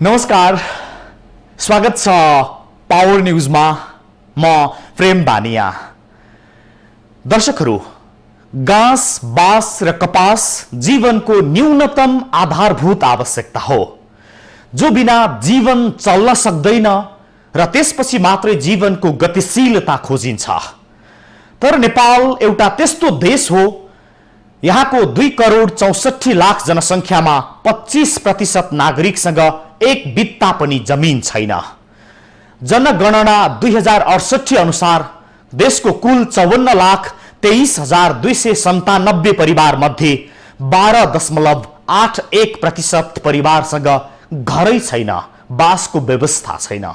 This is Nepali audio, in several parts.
नमस्कार, स्वागत छ पावर न्यूजमा। म प्रेम बानिया। दर्शकहरू, घाँस, बाँस र कपास जीवनको न्यूनतम आधारभूत आवश्यकता हो, जो बिना जीवन चल्न सक्दैन र त्यसपछि मात्रै जीवनको गतिशीलता खोजिन्छ। तर नेपाल एउटा त्यस्तो देश हो, यहाँको 2,64,00,000 जनसङ्ख्यामा 25% नागरिकसँग एक बित्ता पनि जमिन छैन। जनगणना 2068 अनुसार देशको कुल 54,23,297 परिवार मध्ये 12.81% परिवारसँग घरै छैन, बासको व्यवस्था छैन।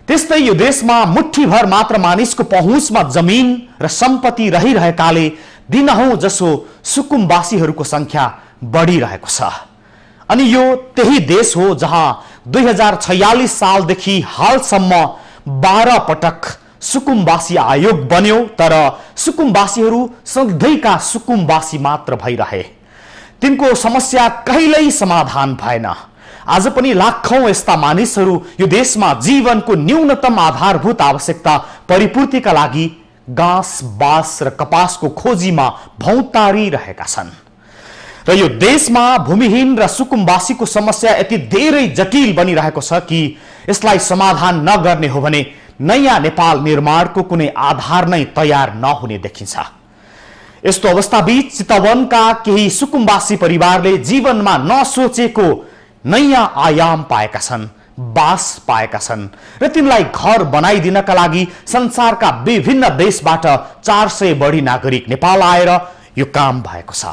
त्यस्तै यो देशमा मुठ्ठीभर मात्र मानिसको पहुँचमा जमिन र सम्पत्ति रहिरहेकाले दिनहुँ जसो सुकुम्बासीहरूको संख्या बढिरहेको छ। अनि यो त्यही देश हो जहाँ 2046 सालदेखि हालसम्म 12 पटक सुकुम्बासी आयोग बन्यो, तर सुकुम्बासीहरू सधैँका सुकुम्बासी मात्र भइरहे। तिनको समस्या कहिल्यै समाधान भएन। आज पनि लाखौं यस्ता मानिसहरू यो देशमा जीवनको न्यूनतम आधारभूत आवश्यकता परिपूर्तिका लागि घाँस, बाँस र कपासको खोजीमा भौतारिरहेका छन्। र यो देशमा भूमिहीन र सुकुम्बासीको समस्या यति धेरै जटिल बनिरहेको छ कि यसलाई समाधान नगर्ने हो भने नयाँ नेपाल निर्माणको कुनै आधार नै तयार नहुने देखिन्छ। यस्तो अवस्थाबीच चितवनका केही सुकुम्बासी परिवारले जीवनमा नसोचेको नयाँ आयाम पाएका छन्, बास पाएका छन् र तिनलाई घर बनाइदिनका लागि संसारका विभिन्न देशबाट 400 बढी नागरिक नेपाल आएर यो काम भएको छ।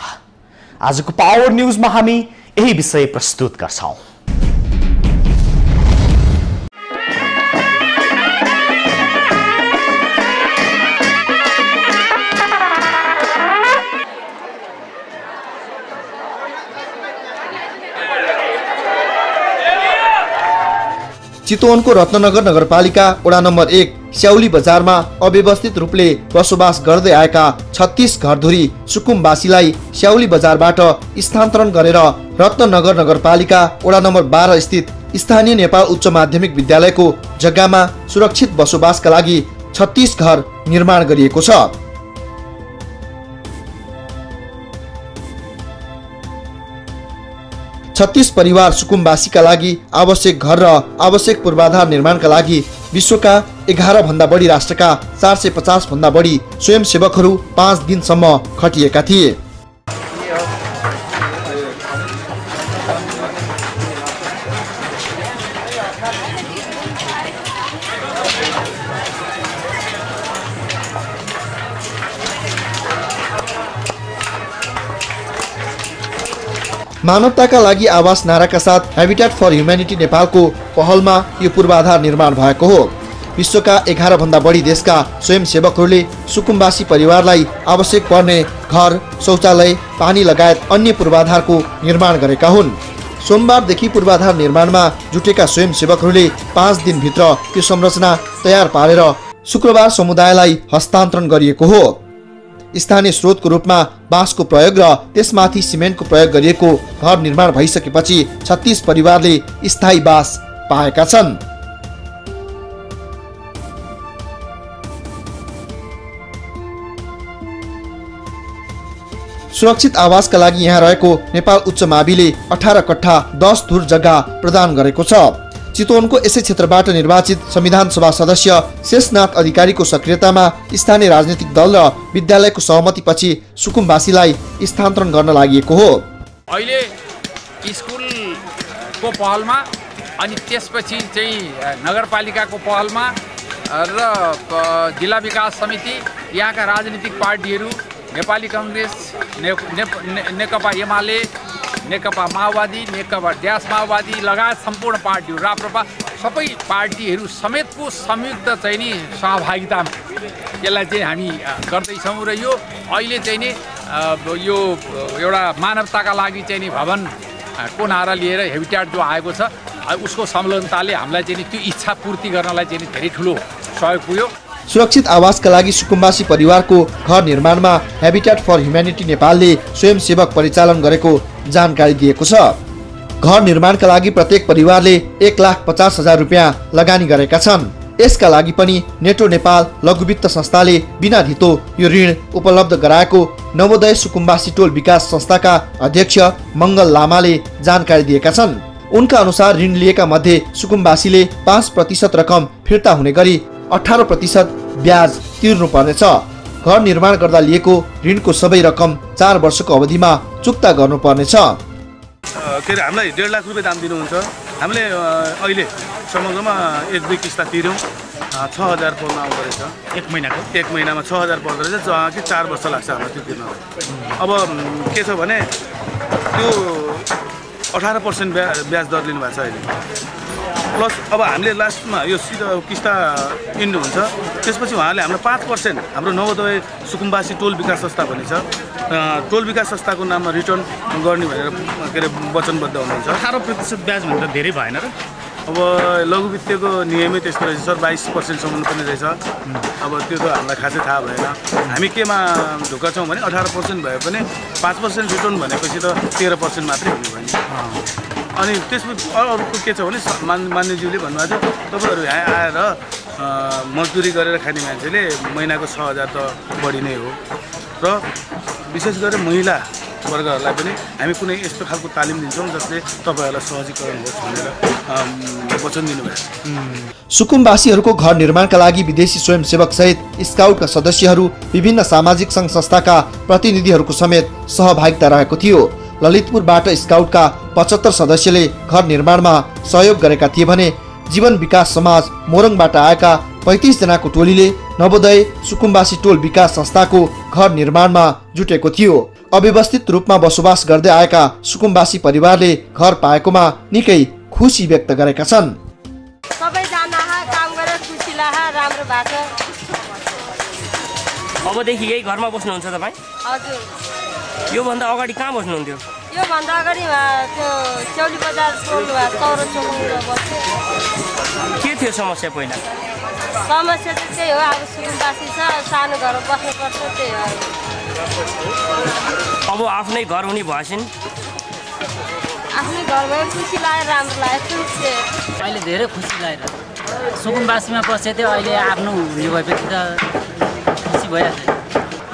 आजको पावर न्यूजमा हामी यही विषय प्रस्तुत गर्छौं। चितवनको रत्ननगर नगरपालिका वडा नम्बर 1 स्याउली बजारमा अव्यवस्थित रूपले बसोबास गर्दै आएका 36 घरधुरी सुकुम्बासीलाई स्याउली बजारबाट स्थानान्तरण गरेर रत्ननगर नगरपालिका वडा नम्बर 12 स्थित स्थानीय नेपाल उच्च माध्यमिक विद्यालयको जग्गामा सुरक्षित बसोबासका लागि 36 घर निर्माण गरिएको छ। छत्तीस परिवार सुकुम्बासीका लागि आवश्यक घर र आवश्यक पूर्वाधार निर्माणका लागि विश्वका 11 भन्दा बढी राष्ट्रका 450 भन्दा बढी स्वयंसेवकहरू 5 दिनसम्म खटिएका थिए। मानवताका लागि आवास नाराका साथ हेबिटेट फर ह्युम्यानिटी नेपालको पहलमा यो पूर्वाधार निर्माण भएको हो। विश्वका 11 भन्दा बढी देशका स्वयंसेवकहरूले सुकुम्बासी परिवारलाई आवश्यक पर्ने घर, शौचालय, पानी लगायत अन्य पूर्वाधारको निर्माण गरेका हुन्। सोमबारदेखि पूर्वाधार निर्माणमा जुटेका स्वयंसेवकहरूले 5 दिनभित्र यो संरचना तयार पारेर शुक्रबार समुदायलाई हस्तान्तरण गरिएको हो। स्थानीय स्रोतको रूपमा बाँसको प्रयोग र त्यसमाथि सिमेन्टको प्रयोग गरिएको घर निर्माण भइसकेपछि 36 परिवारले स्थायी बास पाएका छन्। सुरक्षित आवासका लागि यहाँ रहेको नेपाल उच्च माविले 18 कट्ठा 10 धुर जग्गा प्रदान गरेको छ। चितवनको यसै क्षेत्रबाट निर्वाचित संविधान सभा सदस्य शेषनाथ अधिकारीको सक्रियतामा स्थानीय राजनीतिक दल र विद्यालयको सहमतिपछि सुकुम्बासीलाई स्थानान्तरण गर्न लागि हो। अहिले स्कुलको पहलमा अनि त्यसपछि चाहिँ नगरपालिकाको पहलमा र जिल्ला विकास समिति, यहाँका राजनीतिक पार्टीहरू, नेपाली कांग्रेस, नेकपा एमाले, नेकपा माओवादी, नेकपा ड्यास माओवादी लगायत सम्पूर्ण पार्टीहरू, राप्रपा सबै पार्टीहरू समेतको संयुक्त चाहिँ नि सहभागिता यसलाई चाहिँ हामी गर्दैछौँ। र यो अहिले चाहिँ नि यो एउटा मानवताका लागि चाहिँ नि भवन को नारा लिएर हेबिटेट जो आएको छ उसको संलग्नताले हामीलाई चाहिँ नि त्यो इच्छा पूर्ति गर्नलाई चाहिँ नि धेरै ठुलो सहयोग पुग्यो। सुरक्षित आवासका लागि सुकुम्बासी परिवारको घर निर्माणमा हेबिटेट फर ह्युम्यानिटी नेपालले स्वयंसेवक परिचालन गरेको जानकारी दिएको छ। घर निर्माणका लागि प्रत्येक परिवारले 1,50,000 रुपियाँ लगानी गरेका छन्। यसका लागि पनि नेटो नेपाल लघुवित्त संस्थाले बिना धितो यो ऋण उपलब्ध गराएको नवोदय सुकुम्बासी टोल विकास संस्थाका अध्यक्ष मङ्गल लामाले जानकारी दिएका छन्। उनका अनुसार ऋण लिएका मध्ये सुकुम्बासीले 5% रकम फिर्ता हुने गरी 18% ब्याज तिर्नु पर्नेछ। घर निर्माण गर्दा लिएको ऋणको सबै रकम 4 वर्षको अवधिमा चुक्ता गर्नुपर्नेछ। हामीलाई 1.5 लाख रुपियाँ दाम दिनुहुन्छ। हामीले अहिले समग्रमा 1-2 किस्ता तिर्यौँ। 6,000 पर्न आउँदो रहेछ। एक महिनामा 6,000 पर्दो रहेछ, जहाँ कि 4 वर्ष लाग्छ हाम्रो त्यो तिर्न। अब के छ भने त्यो 18% ब्याज दर लिनुभएको छ अहिले। प्लस अब हामीले लास्टमा यो सिधा किस्ता इन्डु हुन्छ, त्यसपछि उहाँले हामीलाई 5% हाम्रो नवोदय सुकुम्बासी टोल विकास संस्था भन्ने छ, टोल विकास संस्थाको नाममा रिटर्न गर्ने भनेर के अरे वचनबद्ध हुनुहुन्छ। 18% ब्याज भन्दा धेरै भएन र? अब लघुवित्तको नियमै त्यस्तो रहेछ सर, 22%सम्म पनि रहेछ। अब त्यो त हामीलाई खासै थाहा भएन। हामी केमा ढुक्क छौँ भने 18% भए पनि 5% रिटर्न भनेपछि त 13% मात्रै हुनु भयो। अनि त्यसपछि अर्को के छ भने मान्यज्यूले भन्नुभएको छ तपाईँहरू यहाँ आएर मजदुरी गरेर खाने मान्छेले महिनाको 6,000 त बढी नै हो र विशेष गरेर महिला वर्गहरूलाई पनि हामी कुनै यस्तो खालको तालिम दिन्छौँ जसले तपाईँहरूलाई सहजीकरण होस् भनेर वचन दिनुभयो। सुकुम्बासीहरूको घर निर्माणका लागि विदेशी स्वयंसेवक सहित स्काउटका सदस्यहरू, विभिन्न सामाजिक सङ्घ संस्थाका प्रतिनिधिहरूको समेत सहभागिता रहेको थियो। ललितपुरबाट स्काउटका 75 सदस्यले घर निर्माणमा सहयोग गरेका थिए भने जीवन विकास समाज मोरङबाट आएका 35 जनाको टोलीले नवोदय सुकुम्बासी टोल विकास संस्थाको घर निर्माणमा जुटेको थियो। अव्यवस्थित रूपमा बसोबास गर्दै आएका सुकुम्बासी परिवारले घर पाएकोमा निकै खुसी व्यक्त गरेका छन्। सबैजना काम गरेर खुसी लाग्यो, राम्रो भएको। अबदेखि यही घरमा बस्नुहुन्छ तपाईँ? हजुर। योभन्दा अगाडि कहाँ बस्नुहुन्थ्यो? योभन्दा अगाडि त्यो चौली बजार चौर चौकमा बस्थ्यो। के थियो समस्या पहिला? समस्या चाहिँ त्यही हो, अब सुकुम्बासी छ, सानो घर बस्नुपर्छ, त्यही हो। अब आफ्नै घर हुने भएछन्? आफ्नै घरमा खुसी लाग्यो, राम्रो लाग्यो। अहिले धेरै खुसी लागेर सुकुम्बासीमा बसेको थियो, अहिले आफ्नो हुने भएपछि त खुसी भइहाल्छ।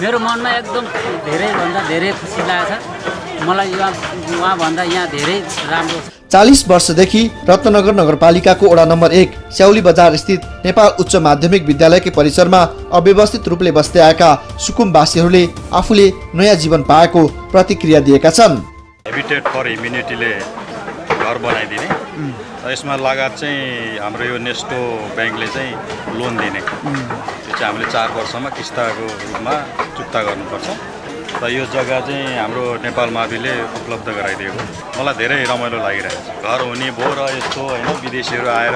मेरो मनमा एकदम धेरैभन्दा धेरै खुसी लागेको छ। मलाई उहाँभन्दा यहाँ धेरै राम्रो। 40 वर्षदेखि रत्नगर नगरपालिकाको वडा नम्बर 1 स्याउली बजार स्थित नेपाल उच्च माध्यमिक विद्यालयकै परिसरमा अव्यवस्थित रूपले बस्दै आएका सुकुम्बासीहरूले आफूले नयाँ जीवन पाएको प्रतिक्रिया दिएका छन्। हेबिटेट फर ह्युम्यानिटीले घर बनाइदिने र यसमा लगायत चाहिँ हाम्रो यो नेस्टो ब्याङ्कले चाहिँ लोन दिने, त्यो चाहिँ हामीले 4 वर्षमा किस्ताको रूपमा चुक्ता गर्नुपर्छ र यो जग्गा चाहिँ हाम्रो नेपाल माविले उपलब्ध गराइदिएको मलाई धेरै रमाइलो लागिरहेको छ। घर हुने भयो र यस्तो होइन विदेशीहरू आएर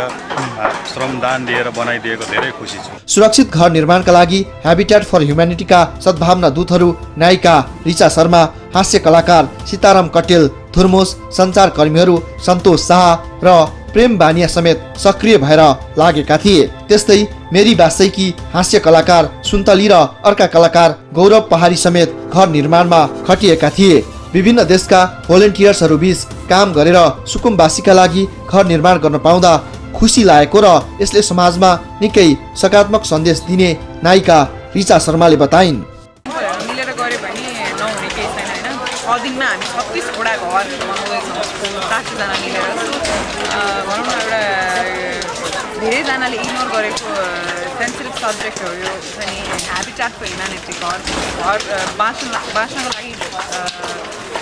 श्रमदान दिएर बनाइदिएको धेरै खुसी छु। सुरक्षित घर निर्माणका लागि हेबिटेट फर ह्युम्यानिटीका सद्भावना दूतहरू नायिका रिचा शर्मा, हास्य कलाकार सीताराम कटेल, थुर्मोस सञ्चार कर्मीहरू सन्तोष शाह र प्रेम बानिया समेत सक्रिय भएर लागेका थिए। त्यस्तै मेरी बासैकी हास्य कलाकार सुन्तली र अर्का कलाकार गौरव पहाडी समेत घर निर्माणमा खटिएका थिए। विभिन्न देशका भोलिन्टियर्सहरू बीच काम गरेर सुकुम्बासीका लागि घर निर्माण गर्न पाउँदा खुसी लागेको र यसले समाजमा निकै सकारात्मक सन्देश दिने नायिका रिचा शर्माले बताइन्। मिलेर गरे भने नहुने केही छैन हैन। अदिनमा हामी 36 वटा घर बनाउँदैछौँ 60 जना मिलेर। भनौँ न एउटा धेरैजनाले इग्नोर गरेको सेन्सिटिभ सब्जेक्ट हो यो चाहिँ हेबिटेट फर ह्युम्यानिटी। घर बाँच्नको लागि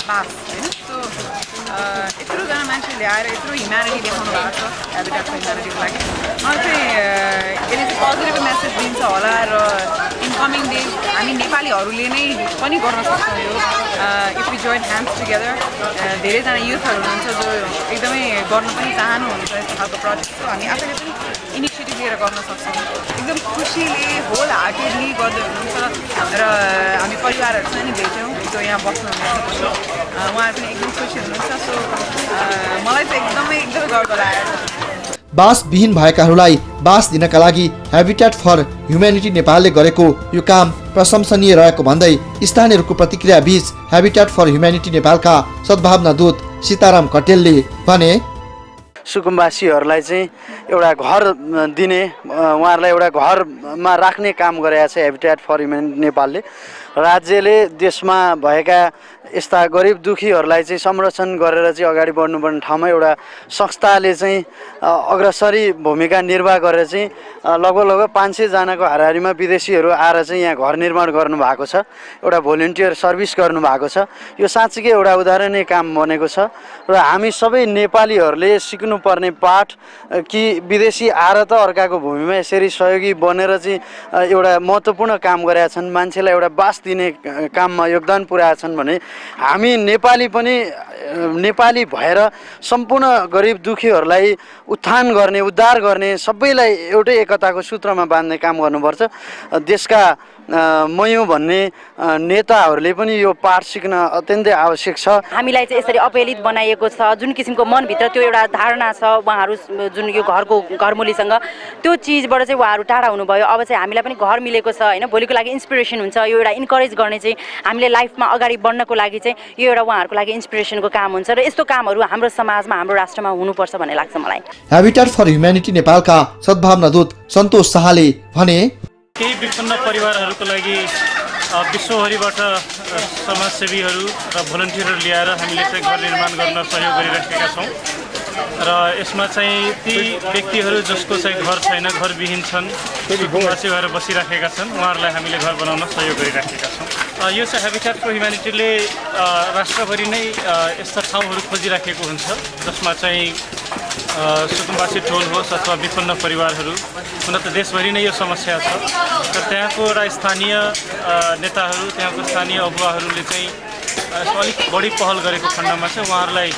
बास होइन। सो यत्रोजना मान्छेले आएर यत्रो ह्युम्यानिटी देखाउनु भएको छ हेबिटेट फर ह्युम्यानिटीको लागि। मलाई चाहिँ यसले चाहिँ पोजिटिभ मेसेज दिन्छ होला र इनकमिङ डेज हामी नेपालीहरूले नै पनि गर्न सक्छौँ यो। If we join hands together, धेरैजना युथहरू हुनुहुन्छ जो एकदमै गर्न पनि चाहनुहुन्छ यस्तो खालको प्रोजेक्ट। हामी आफैले पनि इनिसिएटिभ लिएर गर्न सक्छौँ। एकदम खुसीले होल हार्टेडली गर्दै हुनुहुन्छ र हामी परिवारहरूसँग नि भेट्यौँ जो यहाँ बस्नुहुनुहुन्छ, उहाँहरू पनि एकदम खुसी हुनुहुन्छ। सो मलाई चाहिँ एकदमै गर्व लागेको छ। बास विहीन भएकाहरूलाई बास दिनका लागि हेबिटेट फर ह्युम्यानिटी नेपालले गरेको यो काम प्रशंसनीय रहेको भन्दै स्थानीयहरूको प्रतिक्रिया बीच हेबिटेट फर ह्युम्यानिटी नेपालका सद्भावना दूत सीताराम कटेलले भने सुकुम्बासीहरूलाई चाहिँ एउटा घर दिने, उहाँहरूलाई एउटा घरमा राख्ने काम गरेको छ हेबिटेट फर ह्युम्यानिटी नेपालले। राज्यले देशमा भएका यस्ता गरिब दुखीहरूलाई चाहिँ संरक्षण गरेर चाहिँ अगाडि बढ्नुपर्ने ठाउँमा एउटा संस्थाले चाहिँ अग्रसरी भूमिका निर्वाह गरेर चाहिँ लगभग 500 जनाको हाराहारीमा विदेशीहरू आएर चाहिँ यहाँ घर निर्माण गर्नुभएको छ, एउटा भोलिन्टियर सर्भिस गर्नुभएको छ। यो साँच्चीकै एउटा उदाहरणीय काम बनेको छ र हामी सबै नेपालीहरूले सिक्नुपर्ने पाठ कि विदेशी आएर त अर्काको भूमिमा यसरी सहयोगी बनेर चाहिँ एउटा महत्त्वपूर्ण काम गरेका छन्, मान्छेलाई एउटा बास दिने काममा योगदान पुर्याएका छन् भने हामी नेपाली पनि नेपाली भएर सम्पूर्ण गरिब दुखीहरूलाई उत्थान गर्ने, उद्धार गर्ने, सबैलाई एउटै एकताको सूत्रमा बाँध्ने काम गर्नुपर्छ। देशका म यो भन्ने नेताहरूले पनि यो पाठ सिक्न अत्यन्तै आवश्यक छ। हामीलाई चाहिँ यसरी अपहेलित बनाइएको छ, जुन किसिमको मनभित्र त्यो एउटा धारणा छ उहाँहरू जुन यो घरमूलीसँग, त्यो चिजबाट चाहिँ उहाँहरू टाढा हुनुभयो। अब चाहिँ हामीलाई पनि घर मिलेको छ होइन, भोलिको लागि इन्सपिरेसन हुन्छ। यो एउटा इन्करेज गर्ने चाहिँ हामीले लाइफमा अगाडि बढ्नको लागि चाहिँ यो एउटा उहाँहरूको लागि इन्सपिरेसनको काम हुन्छ र यस्तो कामहरू हाम्रो समाजमा, हाम्रो राष्ट्रमा हुनुपर्छ भन्ने लाग्छ मलाई। हेबिटेट फर ह्युम्यानिटी नेपालका सद्भावना दूत सन्तोष शाहले भने केही विपन्न परिवारहरूको लागि विश्वभरिबाट समाजसेवीहरू र भोलिन्टियरहरू ल्याएर हामीले चाहिँ घर निर्माण गर्न सहयोग गरिराखेका छौँ र यसमा चाहिँ ती व्यक्तिहरू जसको चाहिँ घर छैन, घरविहीन छन्, सुकुम्बासी भएर बसिराखेका छन्, उहाँहरूलाई हामीले घर बनाउन सहयोग गरिराखेका छौँ। यो चाहिँ हेबिटेट फर ह्युम्यानिटीले राष्ट्रभरि नै यस्ता ठाउँहरू खोजिराखेको हुन्छ जसमा चाहिँ सुकुम्बासी टोल होस् अथवा विपन्न परिवारहरू, हुन त देशभरि नै यो समस्या छ र त्यहाँको एउटा स्थानीय नेताहरू, त्यहाँको स्थानीय अगुवाहरूले चाहिँ अलिक बढी पहल गरेको खण्डमा चाहिँ उहाँहरूलाई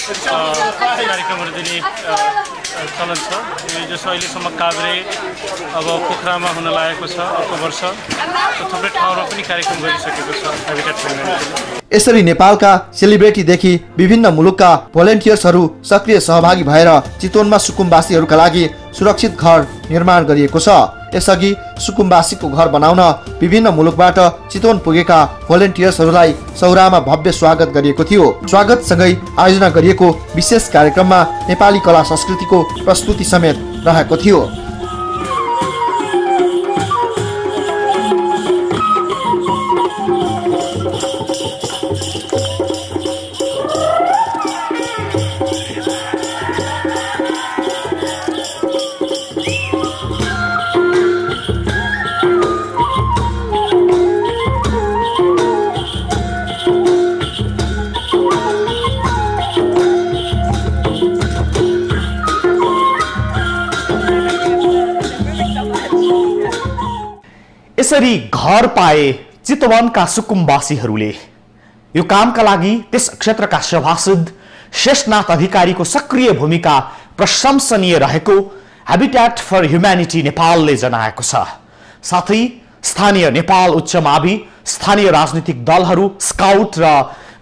कार्यक्रमहरू दिने चलन छ। जो अहिलेसम्म काभ्रे, अब पोखरामा हुन लागेको छ अर्को वर्ष, थुप्रै ठाउँमा पनि कार्यक्रम गरिसकेको छ हेबिटेट फर ह्युम्यानिटीले। यसरी नेपालका सेलिब्रेटीदेखि विभिन्न मुलुकका भोलिन्टियर्सहरू सक्रिय सहभागी भएर चितवनमा सुकुम्बासीहरूका लागि सुरक्षित घर निर्माण गरिएको छ। यसअघि सुकुम्बासीको घर बनाउन विभिन्न मुलुकबाट चितवन पुगेका भोलिन्टियर्सहरूलाई सौरामा भव्य स्वागत गरिएको थियो। स्वागतसँगै आयोजना गरिएको विशेष कार्यक्रममा नेपाली कला संस्कृतिको प्रस्तुति समेत रहेको थियो। यसरी घर पाए चितवनका सुकुम्बासीहरूले। यो कामका लागि त्यस क्षेत्रका सभासद शेषनाथ अधिकारीको सक्रिय भूमिका प्रशंसनीय रहेको हेबिटेट फर ह्युम्यानिटी नेपालले जनाएको छ। साथै स्थानीय नेपाल उच्च मावि, स्थानीय राजनीतिक दलहरू, स्काउट र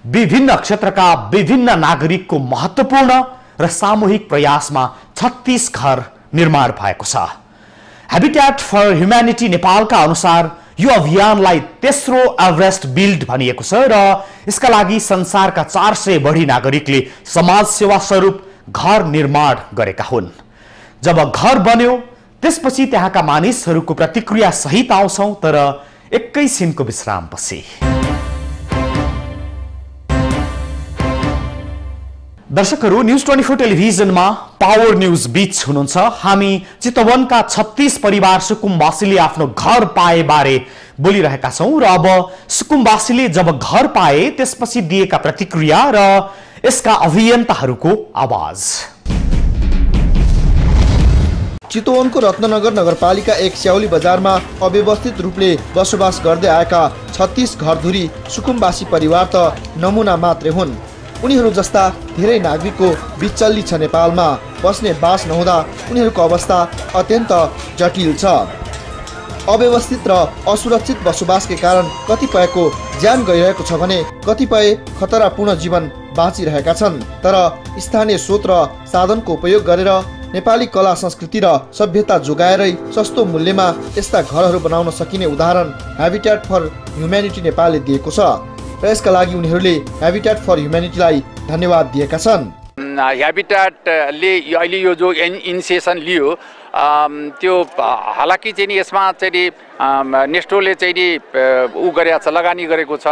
विभिन्न क्षेत्रका विभिन्न नागरिकको महत्त्वपूर्ण र सामूहिक प्रयासमा 36 घर निर्माण भएको छ। हेबिटेट फर ह्युम्यानिटी नेपालका अनुसार यो अभियानलाई तेस्रो एभरेस्ट बिल्ड भनिएको छ र यसका लागि संसारका 400 बढी नागरिकले समाज सेवा स्वरूप घर निर्माण गरेका हुन्। जब घर बन्यो त्यसपछि त्यहाँका मानिसहरूको प्रतिक्रिया सहित आउँछौं, तर एकैछिनको विश्रामपछि। दर्शकहरू, न्यूज 24 टेलिभिजनमा पावर न्यूज बीच हुनुहुन्छ। हामी चितवनका 36 परिवार सुकुम्बासीले आफ्नो घर पाए बारे बोलिरहेका छौं र अब सुकुम्बासीले जब घर पाए त्यसपछि दिएका प्रतिक्रिया र यसका अभियन्ताहरूको आवाज। चितवनको रत्ननगर नगरपालिका 1 स्याउली बजारमा अव्यवस्थित रूपले बसोबास गर्दै आएका 36 घरधुरी सुकुम्बासी परिवार त नमुना मात्रै हुन्। उनीहरू जस्ता धेरै नागरिकको बिचल्ली छ। नेपालमा बस्ने बास नहुँदा उनीहरूको अवस्था अत्यन्त जटिल छ। अव्यवस्थित र असुरक्षित बसोबासकै कारण कतिपयको ज्यान गइरहेको छ भने कतिपय खतरापूर्ण जीवन बाँचिरहेका छन्। तर स्थानीय स्रोत र साधनको उपयोग गरेर नेपाली कला संस्कृति र सभ्यता जोगाएरै सस्तो मूल्यमा यस्ता घरहरू बनाउन सकिने उदाहरण हेबिटेट फर ह्युम्यानिटी नेपालले दिएको छ र यसका लागि उनीहरूले हेबिटेट फर ह्युम्यानिटीलाई धन्यवाद दिएका छन्। ह्याबिट्याटले अहिले यो जो इनिसिएसन लियो त्यो हालाकि चाहिँ नि यसमा चाहिँ नि नेस्टोले चाहिँ नि उ गरेको छ, लगानी गरेको छ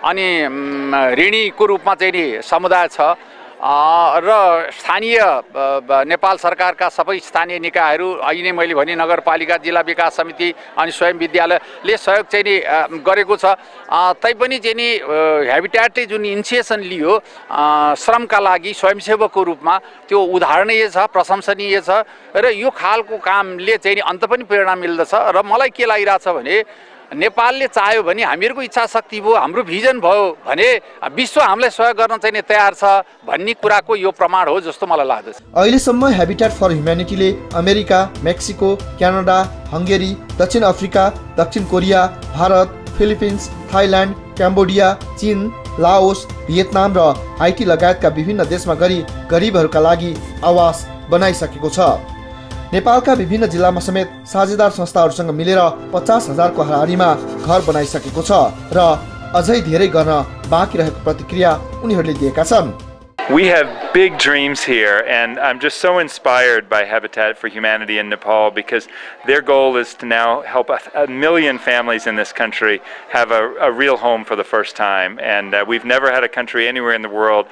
अनि ऋणीको रूपमा चाहिँ नि समुदाय छ र स्थानीय नेपाल सरकारका सबै स्थानीय निकायहरू अहिले नै मैले भने नगरपालिका, जिल्ला विकास समिति अनि स्वयं विद्यालयले सहयोग चाहिँ नि गरेको छ। तैपनि चाहिँ नि ह्याबिट्याटले जुन इनिसिएसन लियो श्रमका लागि स्वयंसेवकको रूपमा त्यो उदाहरणीय छ, प्रशंसनीय छ र यो खालको कामले चाहिँ नि अन्त पनि प्रेरणा मिल्दछ। र मलाई के लागिरहेछ भने नेपालले चाह्यो भने हामीहरूको इच्छा शक्ति भयो, हाम्रो भिजन भयो भने विश्व हामीलाई सहयोग गर्न चाहिँ तयार छ भन्ने कुराको यो प्रमाण हो जस्तो मलाई लाग्दछ। अहिलेसम्म ह्याबिट्याट फर ह्युम्यानिटीले अमेरिका, मेक्सिको, क्यानाडा, हंगेरी, दक्षिण अफ्रिका, दक्षिण Korea, Bharat, Philippines, Thailand, Cambodia, चीन, लाओस, भियतनाम र हाइटी लगायतका विभिन्न देशमा गरी गरिबहरूका लागि आवास बनाइसकेको छ। नेपालका विभिन्न जिल्लामा समेत साझेदार संस्थाहरूसँग मिलेर 50,000 को हाराहारीमा घर बनाइसकेको छ र अझै धेरै गर्न बाँकी रहेको प्रतिक्रिया उनीहरूले दिएका छन्। We have big dreams here, and I'm just so inspired by Habitat for Humanity in Nepal because their goal is to now help a million families in this country have a real home for the first time, and we've never had a country anywhere in the world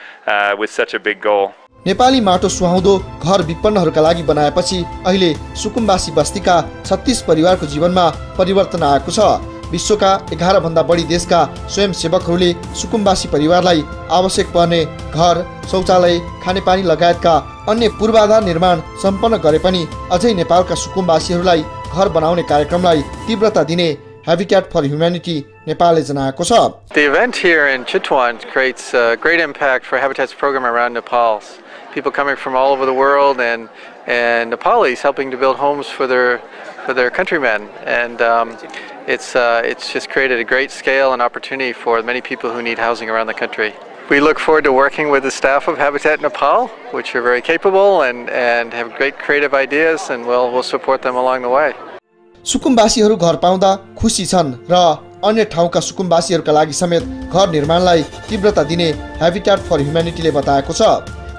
with such a big goal. Nepali माटो सुहाउँदो घर विपन्नहरूका लागि बनाएपछि अहिले सुकुम्बासी बस्तीका 36 परिवारको जीवनमा परिवर्तन आएको छ। विश्वका 11 भन्दा बढी देशका स्वयंसेवकहरूले सुकुम्बासी परिवारलाई आवश्यक पर्ने घर, शौचालय, खानेपानी लगायतका अन्य पूर्वाधार निर्माण सम्पन्न गरे पनि अझै नेपालका सुकुम्बासीहरूलाई घर बनाउने कार्यक्रमलाई तीव्रता दिने Habitat for Humanity नेपालले जनाएको छ। The event here in Chitwan creates a great impact for Habitat's program around Nepal. People coming from all over the world and Nepalis helping to build homes for their countrymen, and it's just created a great scale and opportunity for many people who need housing around the country. We look forward to working with the staff of Habitat Nepal, which are very capable and have great creative ideas, and we'll support them along the way. सुकुम्बासीहरू घर पाउँदा खुसी छन् र अन्य ठाउँका सुकुम्बासीहरूका लागि समेत घर निर्माणलाई तीव्रता दिने Habitat for Humanityले बताएको छ।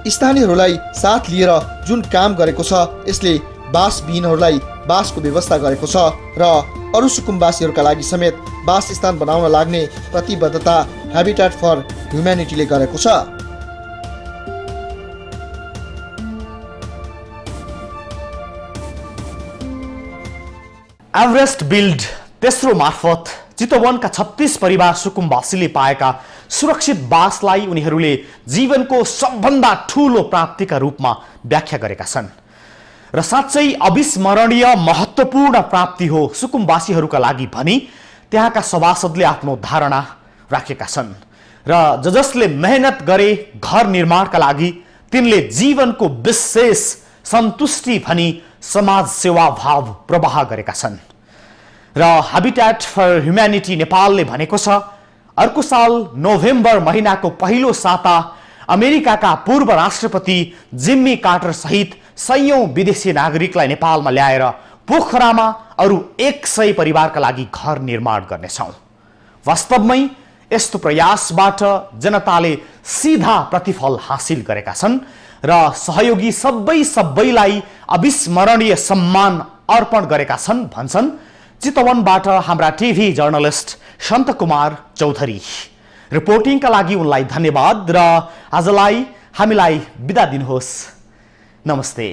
स्थानीयहरूलाई साथ लिएर जुन काम गरेको छ यसले बासविहीनहरूलाई बासको व्यवस्था गरेको छ र अरु सुकुम्बासीहरूका लागि समेत बासस्थान बनाउन लाग्ने प्रतिबद्धता Habitat for Humanityले गरेको छ। एभरेस्ट बिल्ड तेस्रो मार्फत चितवनका 36 परिवार सुकुम्बासीले पाएका सुरक्षित बासलाई उनीहरूले जीवनको सबभन्दा ठूलो प्राप्तिका रूपमा व्याख्या गरेका छन् र साच्चै अविस्मरणीय महत्त्वपूर्ण प्राप्ति हो सुकुम्बासीहरूका लागि भनी त्यहाँका सभासदले आफ्नो धारणा राखेका छन् र जसले मेहनत गरे घर निर्माणका लागि तिनले जीवनको विशेष सन्तुष्टि भनी समाज सेवा भाव प्रवाह गरेका छन् र Habitat for Humanity नेपालले भनेको छ अर्को साल नोभेम्बर महिनाको पहिलो साता अमेरिकाका पूर्व राष्ट्रपति जिम्मी कार्टर सहित सयौं विदेशी नागरिकलाई नेपालमा ल्याएर पोखरामा अरु 100 परिवारका लागि घर निर्माण गर्नेछौं। वास्तवमै यस्तो प्रयासबाट जनताले सीधा प्रतिफल हासिल गरेका छन् र सहयोगी सबैलाई अविस्मरणीय सम्मान अर्पण गरेका छन् भन्छन् चितवनबाट हाम्रा टिभी जर्नलिस्ट सन्त कुमार चौधरी। रिपोर्टिङका लागि उनलाई धन्यवाद र आजलाई हामीलाई बिदा दिनुहोस्। नमस्ते।